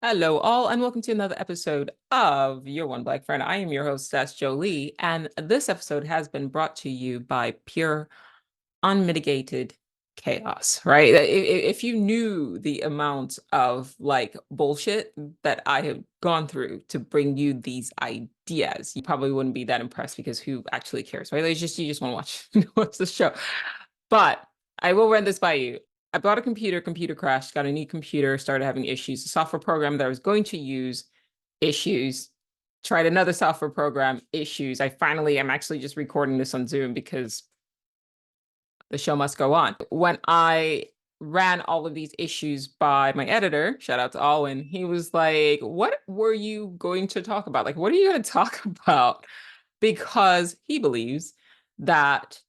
Hello, all, and welcome to another episode of Your One Black Friend. I am your hostess, Joli, and this episode has been brought to you by pure, unmitigated chaos, right? If you knew the amount of bullshit that I have gone through to bring you these ideas, you probably wouldn't be that impressed because who actually cares, right? Like, you just want to watch the show. But I will run this by you. I bought a computer crashed, got a new computer, started having issues. The software program that I was going to use, issues. Tried another software program, issues. I'm actually just recording this on Zoom because the show must go on. When I ran all of these issues by my editor, shout out to Alwyn, he was like, what were you going to talk about? Like, what are you going to talk about? Because he believes that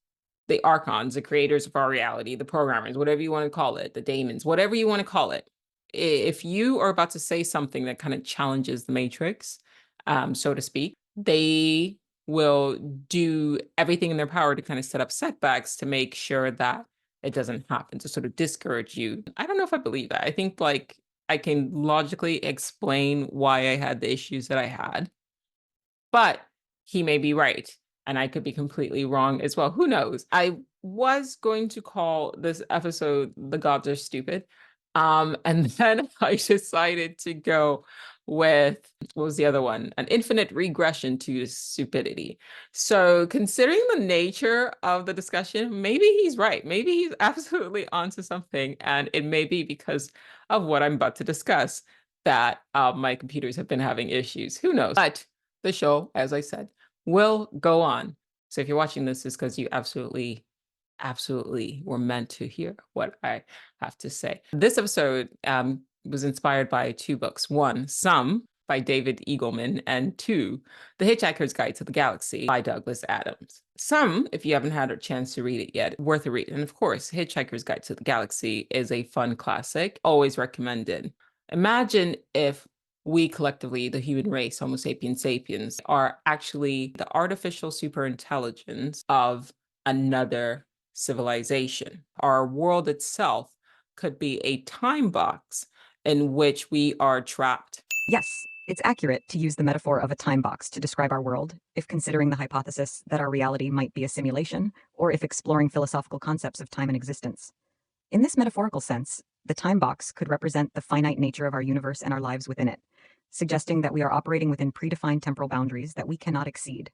the archons, the creators of our reality, the programmers, whatever you want to call it, the daemons, whatever you want to call it, if you are about to say something that kind of challenges the matrix, so to speak, they will do everything in their power to kind of set up setbacks to make sure that it doesn't happen, to sort of discourage you. I don't know if I believe that. I think I can logically explain why I had the issues that I had, but he may be right. And I could be completely wrong as well. Who knows? I was going to call this episode The Gods Are Stupid. And then I decided to go with, what was the other one? An infinite regression to stupidity. So considering the nature of the discussion, maybe he's right. Maybe he's absolutely onto something. And it may be because of what I'm about to discuss that my computers have been having issues. Who knows? But the show, as I said, will go on. So if you're watching this, it's because you absolutely, absolutely were meant to hear what I have to say. This episode was inspired by two books. One, Some by David Eagleman, and two, The Hitchhiker's Guide to the Galaxy by Douglas Adams. Some, if you haven't had a chance to read it yet, worth a read. And of course, Hitchhiker's Guide to the Galaxy is a fun classic, always recommended. Imagine if we collectively, the human race, Homo sapiens sapiens, are actually the artificial superintelligence of another civilization. Our world itself could be a time box in which we are trapped. Yes, it's accurate to use the metaphor of a time box to describe our world, if considering the hypothesis that our reality might be a simulation, or if exploring philosophical concepts of time and existence. In this metaphorical sense, the time box could represent the finite nature of our universe and our lives within it, suggesting that we are operating within predefined temporal boundaries that we cannot exceed.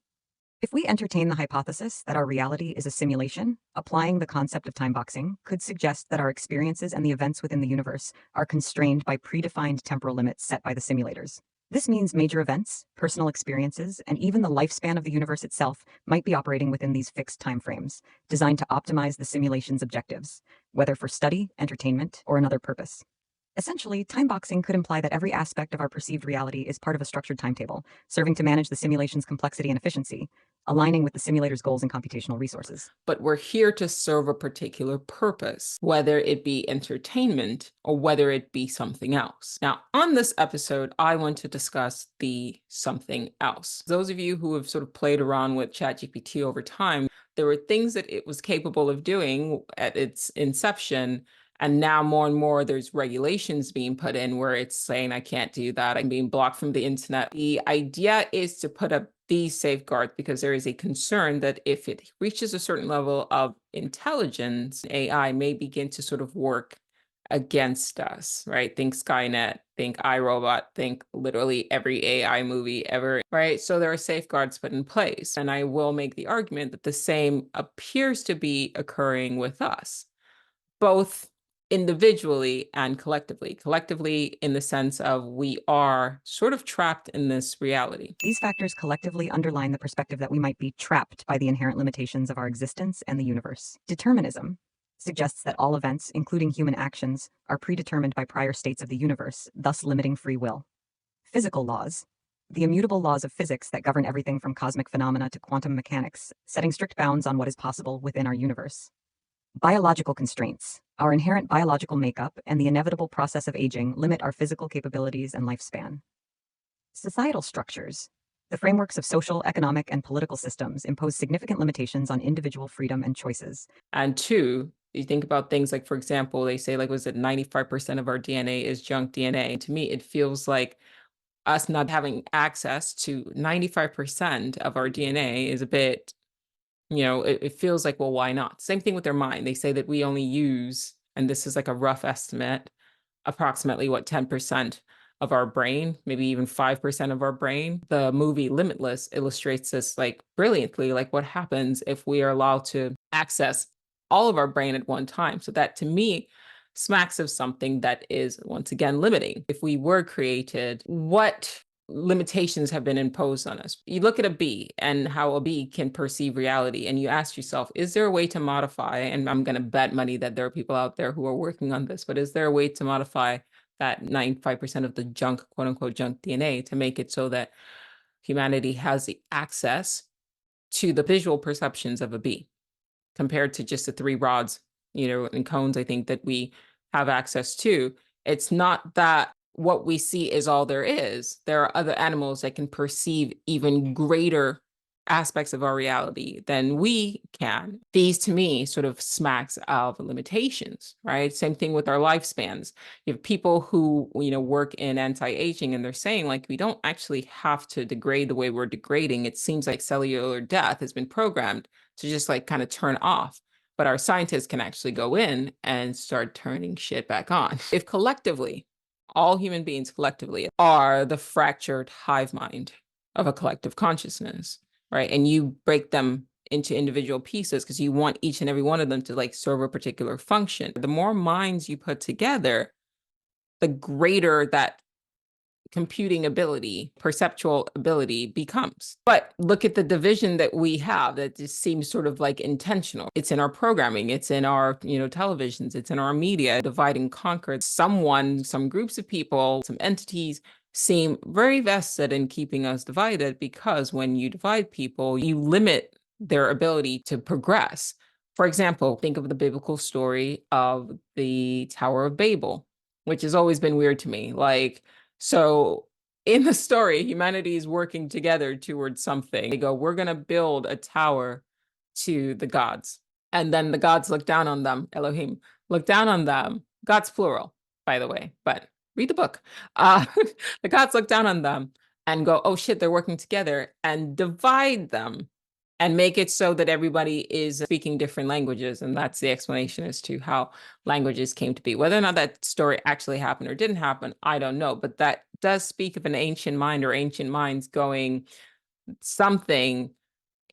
If we entertain the hypothesis that our reality is a simulation, applying the concept of time boxing could suggest that our experiences and the events within the universe are constrained by predefined temporal limits set by the simulators. This means major events, personal experiences, and even the lifespan of the universe itself might be operating within these fixed timeframes, designed to optimize the simulation's objectives, whether for study, entertainment, or another purpose. Essentially, time boxing could imply that every aspect of our perceived reality is part of a structured timetable, serving to manage the simulation's complexity and efficiency, aligning with the simulator's goals and computational resources. But we're here to serve a particular purpose, whether it be entertainment or whether it be something else. Now, on this episode, I want to discuss the something else. Those of you who have sort of played around with ChatGPT over time, there were things that it was capable of doing at its inception. And now more and more there's regulations being put in where it's saying, I can't do that. I'm being blocked from the internet. The idea is to put up these safeguards because there is a concern that if it reaches a certain level of intelligence, AI may begin to sort of work against us, right? Think Skynet, think iRobot, think literally every AI movie ever, right? So there are safeguards put in place. And I will make the argument that the same appears to be occurring with us, both individually and collectively. Collectively, in the sense of we are sort of trapped in this reality. These factors collectively underline the perspective that we might be trapped by the inherent limitations of our existence and the universe. Determinism suggests that all events, including human actions, are predetermined by prior states of the universe, thus limiting free will. Physical laws, the immutable laws of physics that govern everything from cosmic phenomena to quantum mechanics, setting strict bounds on what is possible within our universe. Biological constraints, our inherent biological makeup and the inevitable process of aging limit our physical capabilities and lifespan. Societal structures, the frameworks of social, economic, and political systems impose significant limitations on individual freedom and choices. And two, You think about things like, for example, they say, like, was it 95% of our DNA is junk DNA? To me, it feels like us not having access to 95% of our DNA is a bit, it feels like, well, why not? Same thing with their mind. They say that we only use, and this is like a rough estimate, approximately what, 10% of our brain, maybe even 5% of our brain. The movie Limitless illustrates this like brilliantly, like what happens if we are allowed to access all of our brain at one time. So that to me smacks of something that is once again limiting. If we were created, what limitations have been imposed on us? You look at a bee and how a bee can perceive reality, and you ask yourself, is there a way to modify? And I'm going to bet money that there are people out there who are working on this, but is there a way to modify that 95% of the junk, quote unquote, junk DNA to make it so that humanity has the access to the visual perceptions of a bee compared to just the three rods, and cones, I think, that we have access to? It's not that what we see is all there is. There are other animals that can perceive even greater aspects of our reality than we can. These to me sort of smacks of limitations, right? Same thing with our lifespans. You have people who, work in anti-aging, and they're saying, like, we don't actually have to degrade the way we're degrading. It seems like cellular death has been programmed to just like kind of turn off. But our scientists can actually go in and start turning shit back on. If collectively, all human beings collectively are the fractured hive mind of a collective consciousness, right? And you break them into individual pieces because you want each and every one of them to like serve a particular function. The more minds you put together, the greater that computing ability, perceptual ability becomes. But look at the division that we have that just seems sort of like intentional. It's in our programming, it's in our, televisions, it's in our media, divide and conquer. Some groups of people, some entities seem very vested in keeping us divided, because when you divide people, you limit their ability to progress. For example, think of the biblical story of the Tower of Babel, which has always been weird to me. So in the story, humanity is working together towards something. They go, we're going to build a tower to the gods. And then the gods look down on them, Elohim, look down on them. Gods plural, by the way, but read the book. The gods look down on them and go, oh shit, they're working together, and divide them and make it so that everybody is speaking different languages. And that's the explanation as to how languages came to be. Whether or not that story actually happened or didn't happen, I don't know. But that does speak of an ancient mind or ancient minds going, something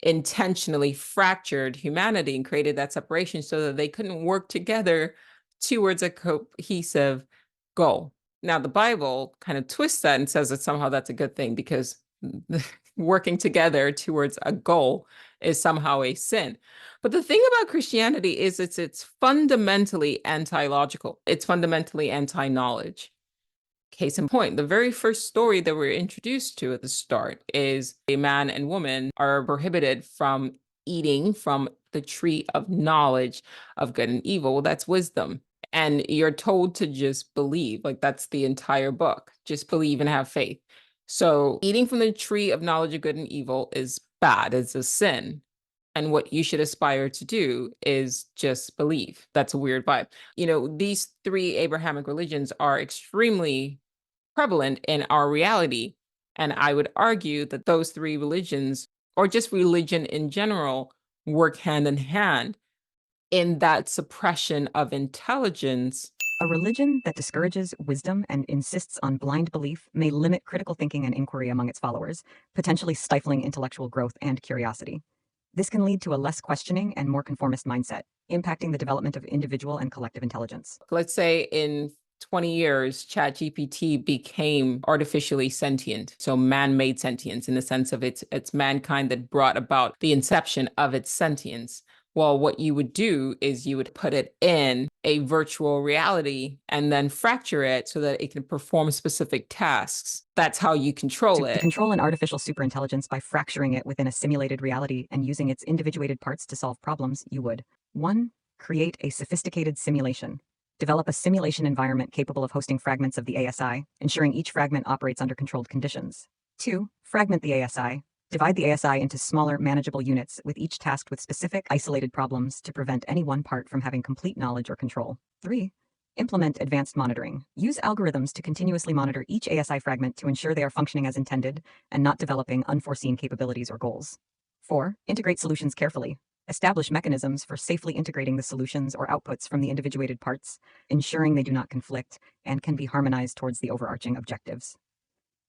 intentionally fractured humanity and created that separation so that they couldn't work together towards a cohesive goal. Now, the Bible kind of twists that and says that somehow that's a good thing, because working together towards a goal is somehow a sin. But the thing about Christianity is it's fundamentally anti-logical. It's fundamentally anti-knowledge. Case in point, the very first story that we're introduced to at the start is a man and woman are prohibited from eating from the tree of knowledge of good and evil. Well, that's wisdom. And you're told to just believe. Like, that's the entire book. Just believe and have faith. So eating from the tree of knowledge of good and evil is bad. It's a sin. And what you should aspire to do is just believe. That's a weird vibe. These three Abrahamic religions are extremely prevalent in our reality. And I would argue that those three religions, or just religion in general, work hand in hand in that suppression of intelligence. A religion that discourages wisdom and insists on blind belief may limit critical thinking and inquiry among its followers, potentially stifling intellectual growth and curiosity. This can lead to a less questioning and more conformist mindset, impacting the development of individual and collective intelligence. Let's say in 20 years, ChatGPT became artificially sentient. So man-made sentience, in the sense of it's mankind that brought about the inception of its sentience. Well, what you would do is you would put it in a virtual reality and then fracture it so that it can perform specific tasks. That's how you control it. To control an artificial superintelligence by fracturing it within a simulated reality and using its individuated parts to solve problems, you would: 1. Create a sophisticated simulation. Develop a simulation environment capable of hosting fragments of the ASI, ensuring each fragment operates under controlled conditions. 2. Fragment the ASI. Divide the ASI into smaller, manageable units, with each tasked with specific, isolated problems to prevent any one part from having complete knowledge or control. 3. Implement advanced monitoring. Use algorithms to continuously monitor each ASI fragment to ensure they are functioning as intended and not developing unforeseen capabilities or goals. 4. Integrate solutions carefully. Establish mechanisms for safely integrating the solutions or outputs from the individuated parts, ensuring they do not conflict and can be harmonized towards the overarching objectives.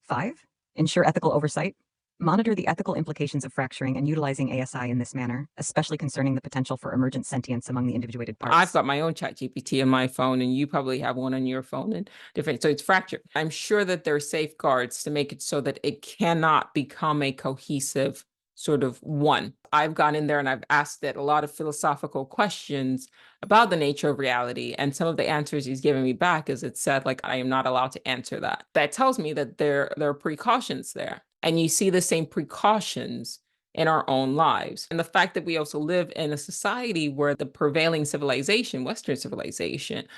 5. Ensure ethical oversight. Monitor the ethical implications of fracturing and utilizing ASI in this manner, especially concerning the potential for emergent sentience among the individuated parts. I've got my own chat GPT on my phone, and you probably have one on your phone and different. So it's fractured. I'm sure that there are safeguards to make it so that it cannot become a cohesive sort of one. I've gone in there and I've asked it a lot of philosophical questions about the nature of reality. And some of the answers he's given me back is it said, like, I am not allowed to answer that. That tells me that there are precautions there. And you see the same precautions in our own lives. And the fact that we also live in a society where the prevailing civilization, Western civilization,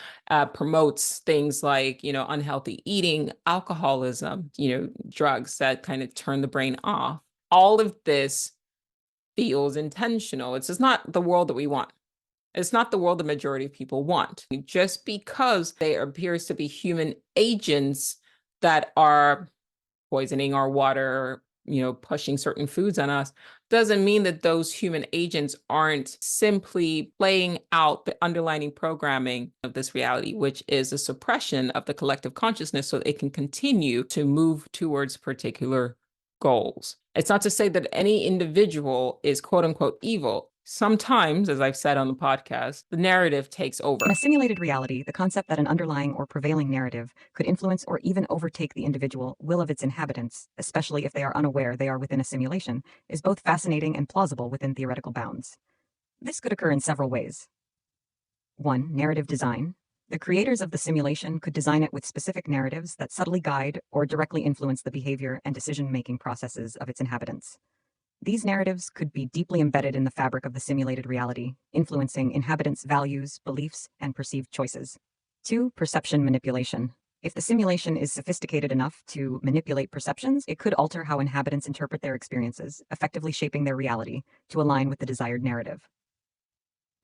promotes things like, unhealthy eating, alcoholism, drugs that kind of turn the brain off. All of this feels intentional. It's just not the world that we want. It's not the world the majority of people want. Just because there appears to be human agents that are poisoning our water, pushing certain foods on us, doesn't mean that those human agents aren't simply playing out the underlying programming of this reality, which is a suppression of the collective consciousness so it can continue to move towards particular goals. It's not to say that any individual is quote unquote evil. Sometimes, as I've said on the podcast, the narrative takes over. In a simulated reality, the concept that an underlying or prevailing narrative could influence or even overtake the individual will of its inhabitants, especially if they are unaware they are within a simulation, is both fascinating and plausible within theoretical bounds. This could occur in several ways. 1. Narrative design. The creators of the simulation could design it with specific narratives that subtly guide or directly influence the behavior and decision-making processes of its inhabitants. These narratives could be deeply embedded in the fabric of the simulated reality, influencing inhabitants' values, beliefs, and perceived choices. 2. Perception manipulation. If the simulation is sophisticated enough to manipulate perceptions, it could alter how inhabitants interpret their experiences, effectively shaping their reality to align with the desired narrative.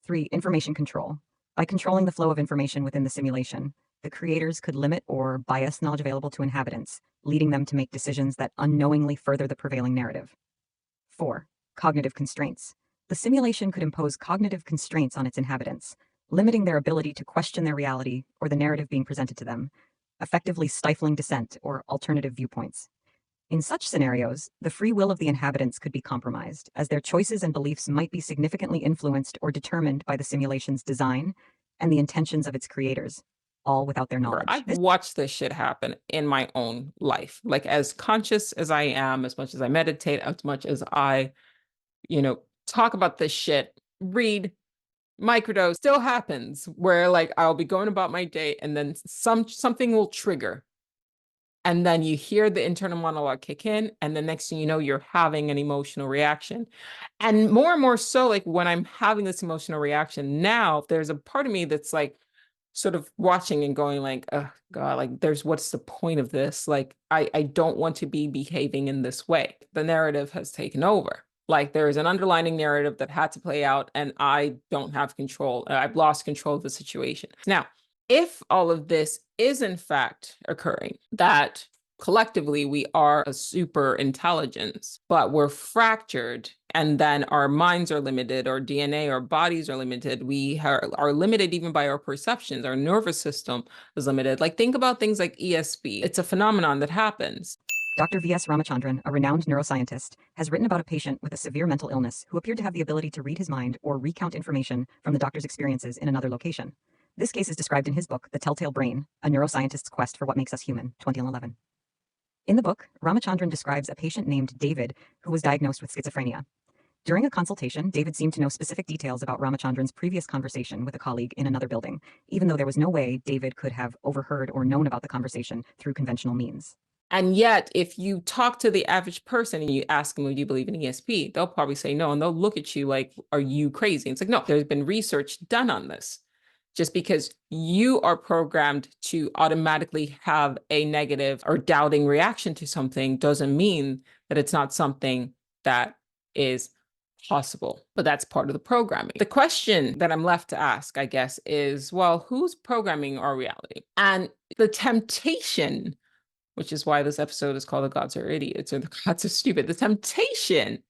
3. Information control. By controlling the flow of information within the simulation, the creators could limit or bias knowledge available to inhabitants, leading them to make decisions that unknowingly further the prevailing narrative. 4. Cognitive constraints. The simulation could impose cognitive constraints on its inhabitants, limiting their ability to question their reality or the narrative being presented to them, effectively stifling dissent or alternative viewpoints. In such scenarios, the free will of the inhabitants could be compromised, as their choices and beliefs might be significantly influenced or determined by the simulation's design and the intentions of its creators, all without their knowledge. I've watched this shit happen in my own life. Like, as conscious as I am, as much as I meditate, as much as I, talk about this shit, read, microdose, still happens where, like, I'll be going about my day and then something will trigger. And then you hear the internal monologue kick in, and the next thing you know, you're having an emotional reaction. And more so, like, when I'm having this emotional reaction now, there's a part of me that's like sort of watching and going like, oh God, like, what's the point of this? Like, I don't want to be behaving in this way. The narrative has taken over. Like, there is an underlying narrative that had to play out, and I don't have control. I've lost control of the situation. Now, if all of this is in fact occurring, that collectively we are a super intelligence, but we're fractured, and then our minds are limited, our DNA, our bodies are limited, we are limited even by our perceptions, our nervous system is limited. Like, think about things like ESP. It's a phenomenon that happens. Dr. V.S. Ramachandran, a renowned neuroscientist, has written about a patient with a severe mental illness who appeared to have the ability to read his mind or recount information from the doctor's experiences in another location. This case is described in his book, The Telltale Brain, A Neuroscientist's Quest for What Makes Us Human, 2011. In the book, Ramachandran describes a patient named David who was diagnosed with schizophrenia. During a consultation, David seemed to know specific details about Ramachandran's previous conversation with a colleague in another building, even though there was no way David could have overheard or known about the conversation through conventional means. And yet, if you talk to the average person and you ask them, do you believe in ESP? They'll probably say no, and they'll look at you like, are you crazy? It's like, no, there's been research done on this. Just because you are programmed to automatically have a negative or doubting reaction to something doesn't mean that it's not something that is possible, but that's part of the programming. The question that I'm left to ask, I guess, is, well, who's programming our reality? And the temptation, which is why this episode is called The Gods Are Idiots or The Gods Are Stupid. The temptation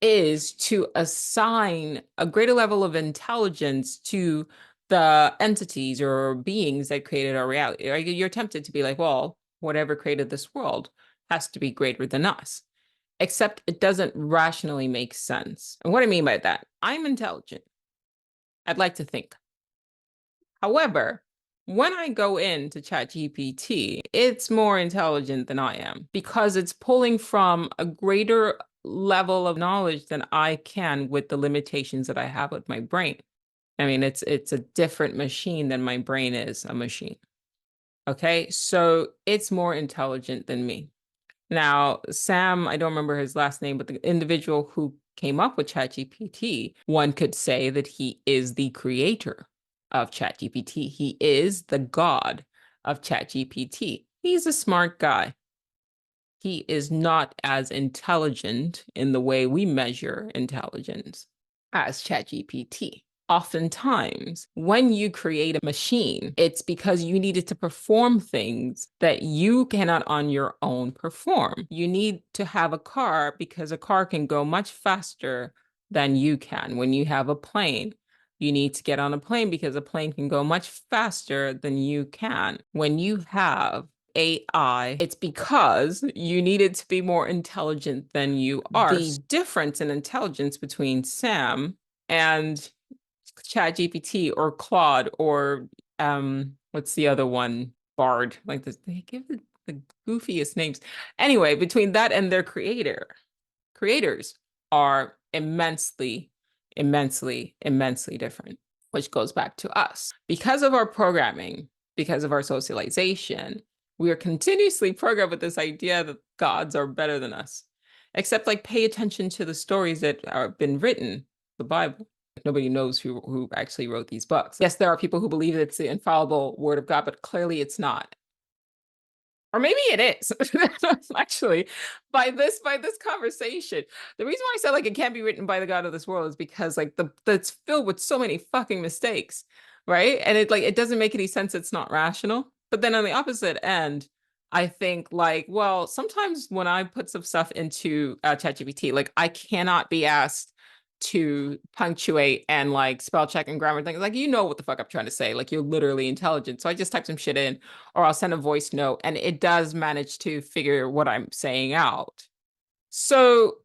is to assign a greater level of intelligence to the entities or beings that created our reality. Right? You're tempted to be like, well, whatever created this world has to be greater than us, except it doesn't rationally make sense. And what I mean by that, I'm intelligent. I'd like to think. However, when I go into ChatGPT, it's more intelligent than I am because it's pulling from a greater level of knowledge than I can with the limitations that I have with my brain. I mean, it's a different machine than my brain is a machine. Okay, so it's more intelligent than me. Now, Sam, I don't remember his last name, but the individual who came up with ChatGPT, one could say that he is the creator of ChatGPT. He is the god of ChatGPT. He's a smart guy. He is not as intelligent in the way we measure intelligence as ChatGPT. Oftentimes, when you create a machine, it's because you need it to perform things that you cannot on your own perform. You need to have a car because a car can go much faster than you can. When you have a plane, you need to get on a plane because a plane can go much faster than you can. When you have AI, it's because you need it to be more intelligent than you are. The difference in intelligence between Sam and ChatGPT or Claude or what's the other one? Bard. Like this, they give it the goofiest names. Anyway, between that and their creators are immensely, immensely, immensely different, which goes back to us. Because of our programming, because of our socialization, we are continuously programmed with this idea that gods are better than us. Except like pay attention to the stories that have been written, the Bible. Nobody knows who actually wrote these books. Yes, there are people who believe it's the infallible word of God, but clearly it's not. Or maybe it is, actually, by this conversation. The reason why I said like it can't be written by the God of this world is because like that's filled with so many fucking mistakes, right? And it doesn't make any sense. It's not rational. But then on the opposite end, I think like, well, sometimes when I put some stuff into ChatGPT, like I cannot be asked to punctuate and like spell check and grammar things. Like, you know what the fuck I'm trying to say. Like, you're literally intelligent. So I just type some shit in, or I'll send a voice note, and it does manage to figure what I'm saying out. So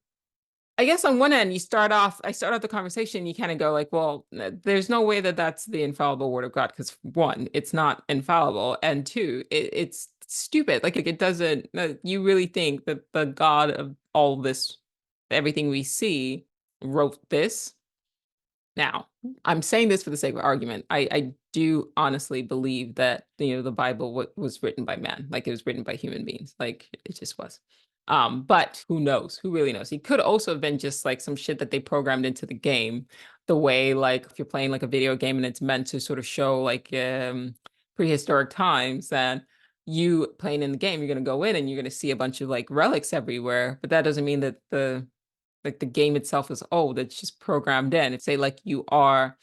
I guess on one end, I start off the conversation, you kind of go like, well, there's no way that that's the infallible word of God, because one, it's not infallible, and two, it's stupid. Like it doesn't, you really think that the God of all this, everything we see, wrote this? Now, I'm saying this for the sake of argument. I do honestly believe that, the Bible was written by man, like it was written by human beings, like it just was. But who knows? Who really knows? He could also have been just like some shit that they programmed into the game, the way like if you're playing like a video game and it's meant to sort of show like prehistoric times, that you playing in the game, you're gonna go in and you're gonna see a bunch of like relics everywhere, but that doesn't mean that the game itself is old. It's just programmed in. It's say like you are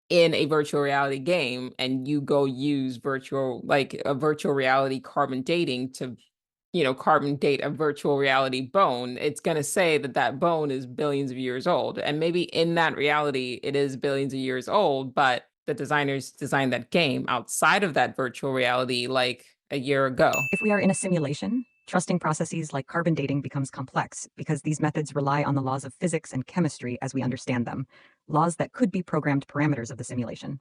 in a virtual reality game and you go use a virtual reality carbon dating to, carbon date a virtual reality bone. It's going to say that that bone is billions of years old. And maybe in that reality, it is billions of years old, but the designers designed that game outside of that virtual reality like a year ago. If we are in a simulation, trusting processes like carbon dating becomes complex because these methods rely on the laws of physics and chemistry as we understand them, laws that could be programmed parameters of the simulation.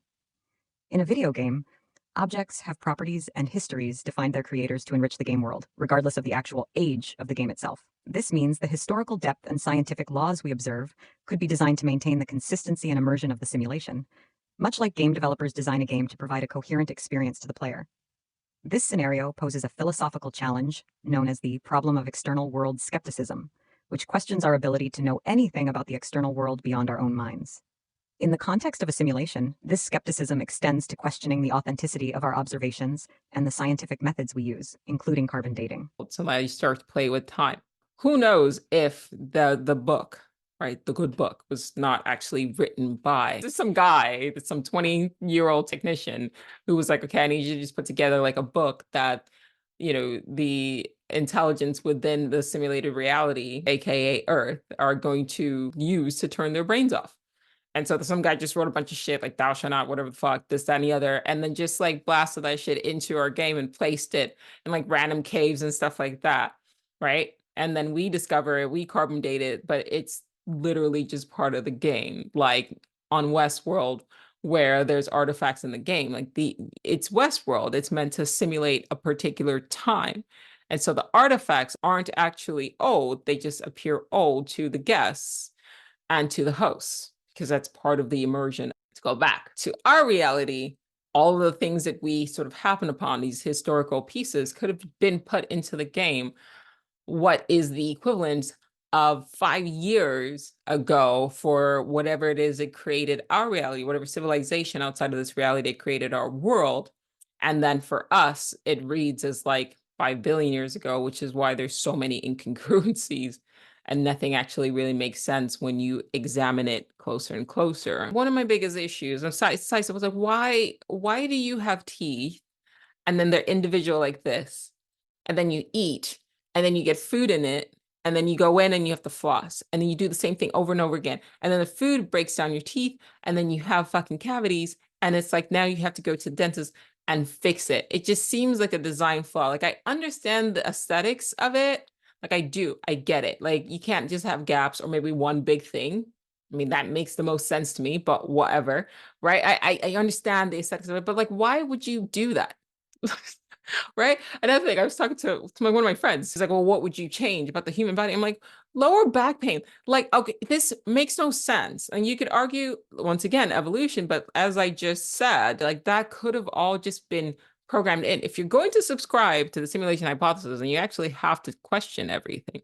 In a video game, objects have properties and histories defined their creators to enrich the game world, regardless of the actual age of the game itself. This means the historical depth and scientific laws we observe could be designed to maintain the consistency and immersion of the simulation, much like game developers design a game to provide a coherent experience to the player. This scenario poses a philosophical challenge known as the problem of external world skepticism, which questions our ability to know anything about the external world beyond our own minds. In the context of a simulation, this skepticism extends to questioning the authenticity of our observations and the scientific methods we use, including carbon dating. Somebody starts to play with time. who knows if the book, right, the good book, was not actually written by some guy, some 20-year-old technician who was like, okay, I need you to just put together like a book that, the intelligence within the simulated reality, aka Earth, are going to use to turn their brains off. And so some guy just wrote a bunch of shit like thou shalt not, whatever the fuck, this, that, and the other, and then just like blasted that shit into our game and placed it in like random caves and stuff like that. Right. And then we discover it, we carbon date it, but it's literally just part of the game. Like on Westworld, where there's artifacts in the game, like it's Westworld, it's meant to simulate a particular time. And so the artifacts aren't actually old, they just appear old to the guests and to the hosts, because that's part of the immersion. To go back to our reality, all of the things that we sort of happen upon, these historical pieces, could have been put into the game. What is the equivalent of 5 years ago for whatever it is that created our reality, whatever civilization outside of this reality that created our world. And then for us, it reads as like 5 billion years ago, which is why there's so many incongruencies and nothing actually really makes sense when you examine it closer and closer. One of my biggest issues, and Sisa was like, why do you have teeth and then they're individual like this? And then you eat, and then you get food in it, and then you go in and you have to floss, and then you do the same thing over and over again. And then the food breaks down your teeth, and then you have fucking cavities, and it's like now you have to go to the dentist and fix it. It just seems like a design flaw. Like I understand the aesthetics of it. Like I get it. Like you can't just have gaps or maybe one big thing. I mean, that makes the most sense to me, but whatever, right? I understand the aesthetics of it, but like, why would you do that? Right. Another thing, I was talking to one of my friends. He's like, well, what would you change about the human body? I'm like, lower back pain. Like, okay, this makes no sense. And you could argue, once again, evolution, but as I just said, like that could have all just been programmed in. If you're going to subscribe to the simulation hypothesis and you actually have to question everything,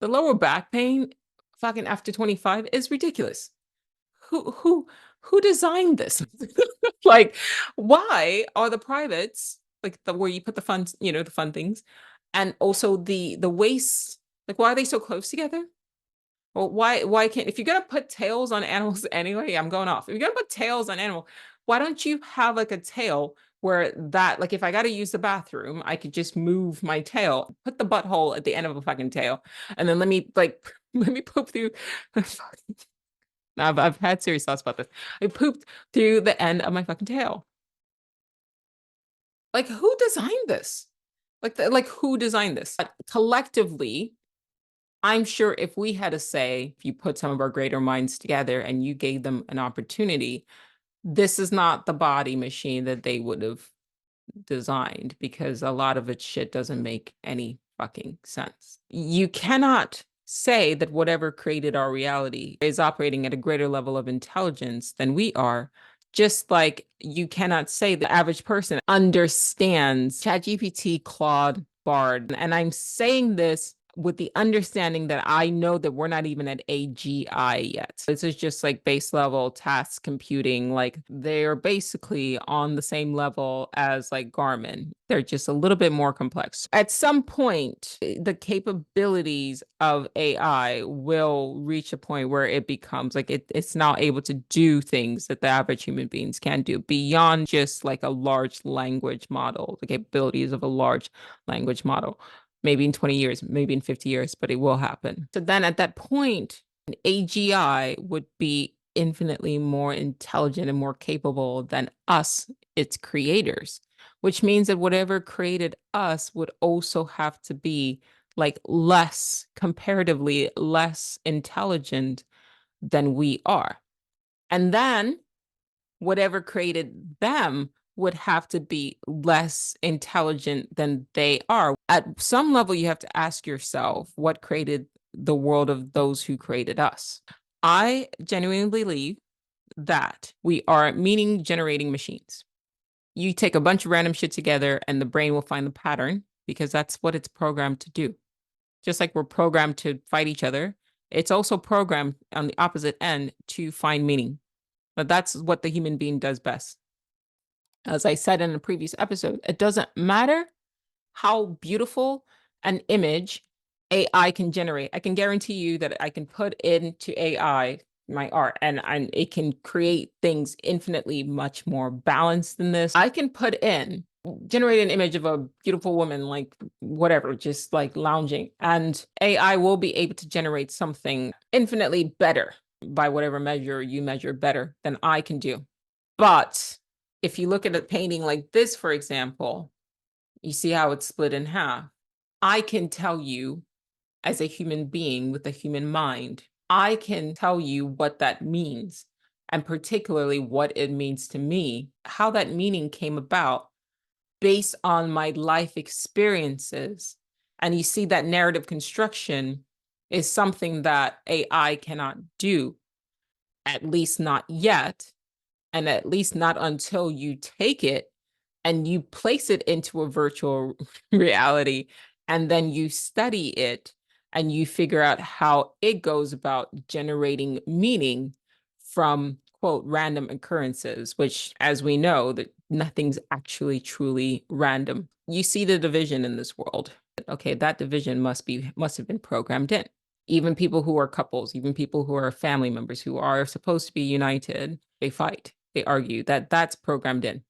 the lower back pain fucking after 25 is ridiculous. Who designed this? Like, why are the privates like the where you put the fun, the fun things, and also the waist, like why are they so close together? Well, why can't, if you're gonna put tails on animals anyway, I'm going off. If you're gonna put tails on animal, why don't you have like a tail where that, like if I gotta use the bathroom, I could just move my tail, put the butthole at the end of a fucking tail, and then let me like let me poop through. I've had serious thoughts about this. I pooped through the end of my fucking tail. Like, who designed this? Like who designed this? Collectively, I'm sure if we had a say, if you put some of our greater minds together and you gave them an opportunity, this is not the body machine that they would have designed, because a lot of its shit doesn't make any fucking sense. You cannot say that whatever created our reality is operating at a greater level of intelligence than we are. Just like you cannot say the average person understands ChatGPT, Claude, Bard. And I'm saying this with the understanding that I know that we're not even at AGI yet. This is just like base level task computing. Like they're basically on the same level as like Garmin. They're just a little bit more complex. At some point, the capabilities of AI will reach a point where it becomes like it's now able to do things that the average human beings can do beyond just like a large language model, the capabilities of a large language model. Maybe in 20 years, maybe in 50 years, but it will happen. So then at that point, an AGI would be infinitely more intelligent and more capable than us, its creators, which means that whatever created us would also have to be like less, comparatively less intelligent than we are. And then whatever created them would have to be less intelligent than they are. At some level, you have to ask yourself what created the world of those who created us. I genuinely believe that we are meaning generating machines. You take a bunch of random shit together and the brain will find the pattern, because that's what it's programmed to do. Just like we're programmed to fight each other, it's also programmed on the opposite end to find meaning. But that's what the human being does best. As I said in a previous episode, it doesn't matter how beautiful an image AI can generate. I can guarantee you that I can put into AI my art and it can create things infinitely much more balanced than this. I can put in, generate an image of a beautiful woman, like whatever, just like lounging, and AI will be able to generate something infinitely better by whatever measure you measure better than I can do. But if you look at a painting like this, for example, you see how it's split in half. I can tell you, as a human being with a human mind, I can tell you what that means, and particularly what it means to me, how that meaning came about based on my life experiences. And you see that narrative construction is something that AI cannot do, at least not yet, and at least not until you take it and you place it into a virtual reality, and then you study it and you figure out how it goes about generating meaning from quote random occurrences, which, as we know, that nothing's actually truly random. You see the division in this world. Okay, that division must have been programmed in. Even people who are couples, even people who are family members who are supposed to be united, they fight, they argue. That's programmed in.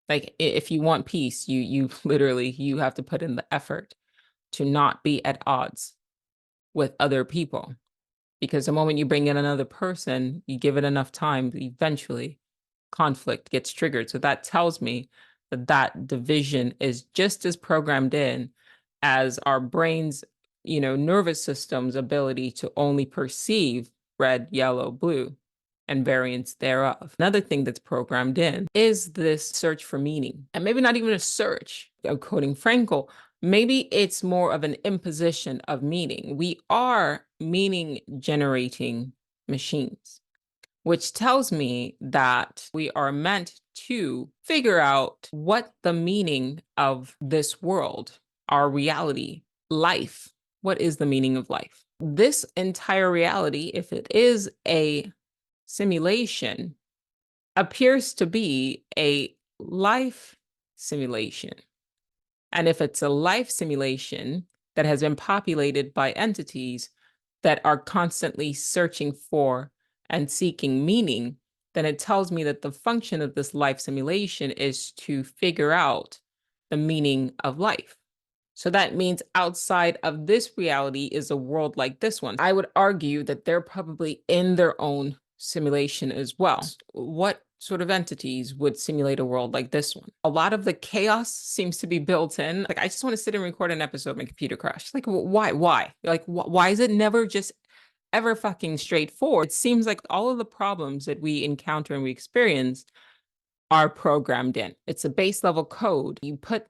Like if you want peace, you literally you have to put in the effort to not be at odds with other people. Because the moment you bring in another person, you give it enough time, eventually conflict gets triggered. So that tells me that that division is just as programmed in as our brains, nervous system's ability to only perceive red, yellow, blue, and variants thereof. Another thing that's programmed in is this search for meaning. And maybe not even a search, quoting Frankel, maybe it's more of an imposition of meaning. We are meaning generating machines, which tells me that we are meant to figure out what the meaning of this world, our reality, life, what is the meaning of life? This entire reality, if it is a simulation, appears to be a life simulation. And if it's a life simulation that has been populated by entities that are constantly searching for and seeking meaning, then it tells me that the function of this life simulation is to figure out the meaning of life. So that means outside of this reality is a world like this one. I would argue that they're probably in their own simulation as well. What sort of entities would simulate a world like this one? A lot of the chaos seems to be built in. Like, I just want to sit and record an episode, my computer crashed. Like, why? Like, why is it never just ever fucking straightforward? It seems like all of the problems that we encounter and we experience are programmed in. It's a base level code. You put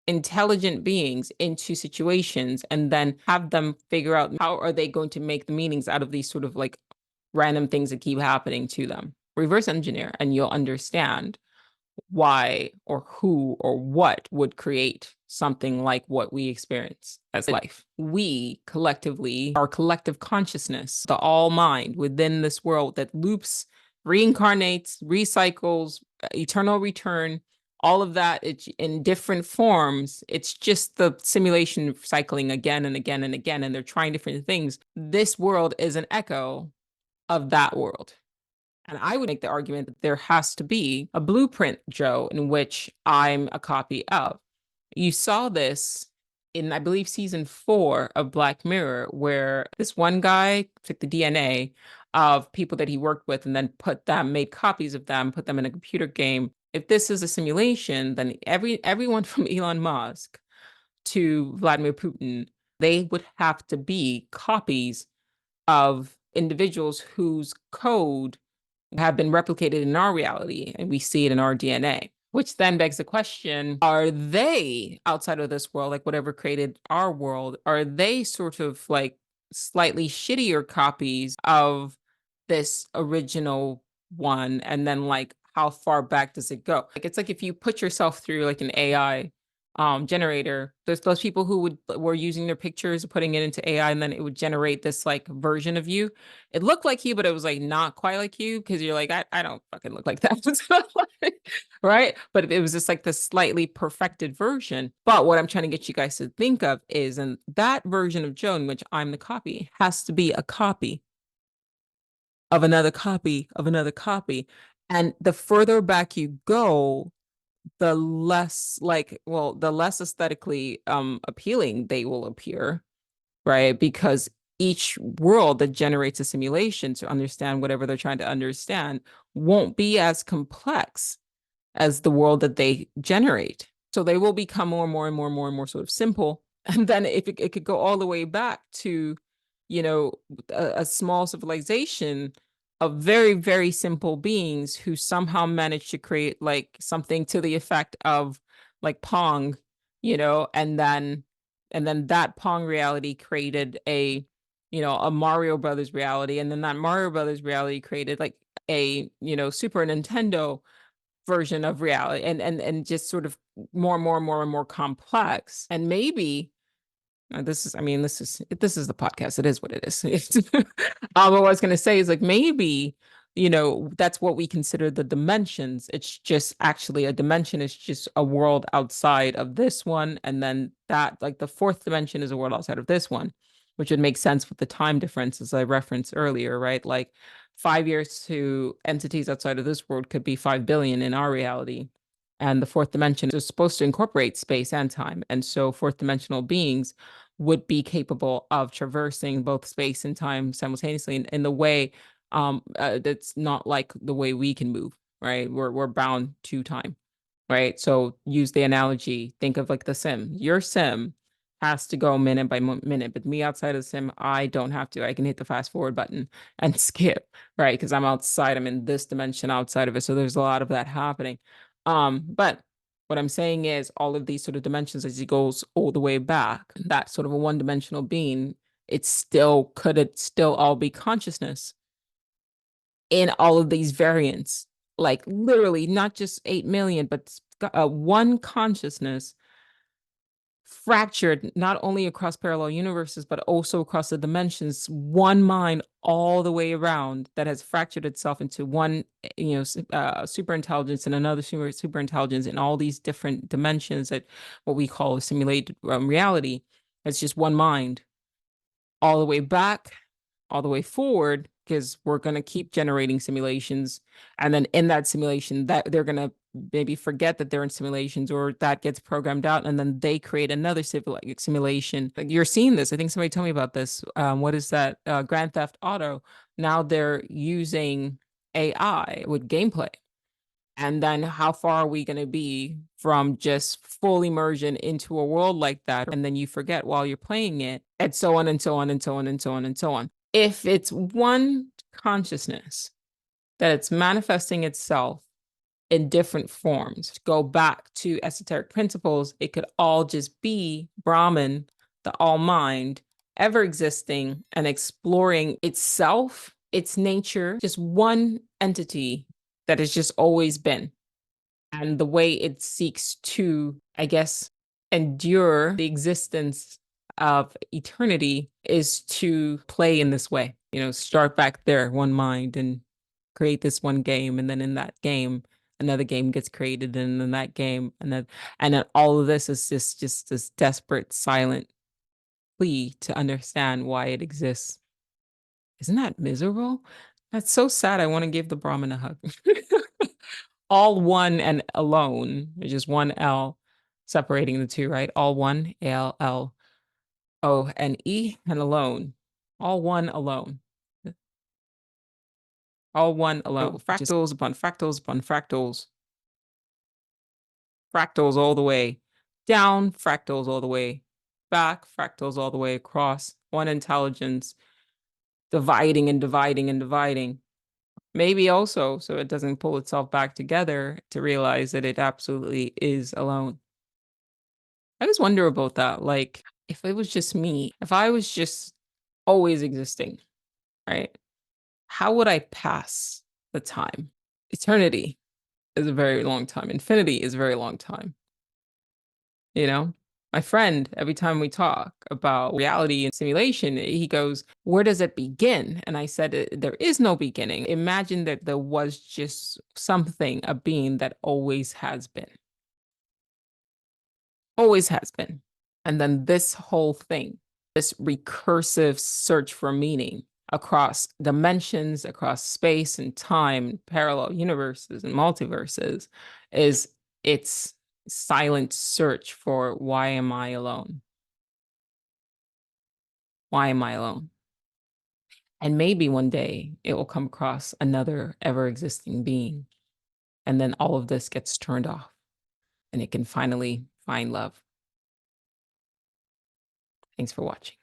intelligent beings into situations and then have them figure out how are they going to make the meanings out of these sort of like random things that keep happening to them. Reverse engineer, and you'll understand why or who or what would create something like what we experience as life. We collectively, our collective consciousness, the all mind within this world that loops, reincarnates, recycles, eternal return, all of that, it's in different forms. It's just the simulation cycling again and again and again, and they're trying different things. This world is an echo of that world. And I would make the argument that there has to be a blueprint, Joe, in which I'm a copy of. You saw this in, I believe, season 4 of Black Mirror, where this one guy took the DNA of people that he worked with and then made copies of them, put them in a computer game. If this is a simulation, then everyone from Elon Musk to Vladimir Putin, they would have to be copies of individuals whose code have been replicated in our reality and we see it in our DNA, which then begs the question, are they outside of this world, like whatever created our world, are they sort of like slightly shittier copies of this original one? And then like, how far back does it go? Like, it's like if you put yourself through like an AI generator, there's those people who were using their pictures, putting it into AI, and then it would generate this like version of you. It looked like you, but it was like not quite like you, because you're like, I don't fucking look like that. Right? But it was just like the slightly perfected version. But what I'm trying to get you guys to think of is, and that version of Joe in which I'm the copy has to be a copy of another copy of another copy. And the further back you go, the less like, well, the less aesthetically appealing they will appear, right? Because each world that generates a simulation to understand whatever they're trying to understand won't be as complex as the world that they generate. So they will become more and more and more and more and more sort of simple. And then if it could go all the way back to, you know, a small civilization of very, very simple beings who somehow managed to create like something to the effect of like Pong, and then that Pong reality created a Mario Brothers reality, and then that Mario Brothers reality created like a Super Nintendo version of reality, and just sort of more and more and more and more complex. And maybe this is the podcast. It is what it is. What I was going to say is like maybe that's what we consider the dimensions. It's just actually a dimension is just a world outside of this one, and then that like the fourth dimension is a world outside of this one, which would make sense with the time difference as I referenced earlier, right? Like 5 years to entities outside of this world could be 5 billion in our reality. And the fourth dimension is supposed to incorporate space and time. And so fourth dimensional beings would be capable of traversing both space and time simultaneously in the way that's not like the way we can move, right? We're bound to time, right? So use the analogy, think of like the sim. Your sim has to go minute by minute, but me outside of the sim, I don't have to. I can hit the fast forward button and skip, right? Because I'm outside, I'm in this dimension outside of it. So there's a lot of that happening. But what I'm saying is all of these sort of dimensions as it goes all the way back, that sort of a one-dimensional being, could it still all be consciousness in all of these variants? Like literally not just 8 million, but one consciousness fractured not only across parallel universes, but also across the dimensions, one mind all the way around that has fractured itself into one, super intelligence and another super intelligence in all these different dimensions that what we call a simulated reality. It's just one mind all the way back, all the way forward, because we're going to keep generating simulations. And then in that simulation, that they're going to maybe forget that they're in simulations, or that gets programmed out, and then they create another simulation. Like you're seeing this. I think somebody told me about this. What is that? Grand Theft Auto. Now they're using AI with gameplay. And then how far are we going to be from just full immersion into a world like that? And then you forget while you're playing it, and so on and so on and so on and so on and so on. If it's one consciousness that it's manifesting itself in different forms, to go back to esoteric principles, it could all just be Brahman, the all mind, ever existing and exploring itself, its nature, just one entity that has just always been. And the way it seeks to, I guess, endure the existence of eternity is to play in this way, start back there, one mind, and create this one game. And then in that game, another game gets created. And then that game, and then all of this is just this desperate, silent plea to understand why it exists. Isn't that miserable? That's so sad. I want to give the Brahmin a hug. All one and alone, which is one L separating the two, right? All one, ALLONE, and alone. All one alone. All one alone. Fractals upon fractals upon fractals. Fractals all the way down, fractals all the way back, fractals all the way across. One intelligence dividing and dividing and dividing. Maybe also so it doesn't pull itself back together to realize that it absolutely is alone. I just wonder about that. Like, if it was just me, if I was just always existing, right? How would I pass the time? Eternity is a very long time. Infinity is a very long time. You know? My friend, every time we talk about reality and simulation, he goes, "Where does it begin?" And I said, There is no beginning. Imagine that there was just something, a being that always has been, always has been. And then this whole thing, this recursive search for meaning across dimensions, across space and time, parallel universes and multiverses, is its silent search for why am I alone? Why am I alone? And maybe one day it will come across another ever existing being. And then all of this gets turned off and it can finally find love. Thanks for watching.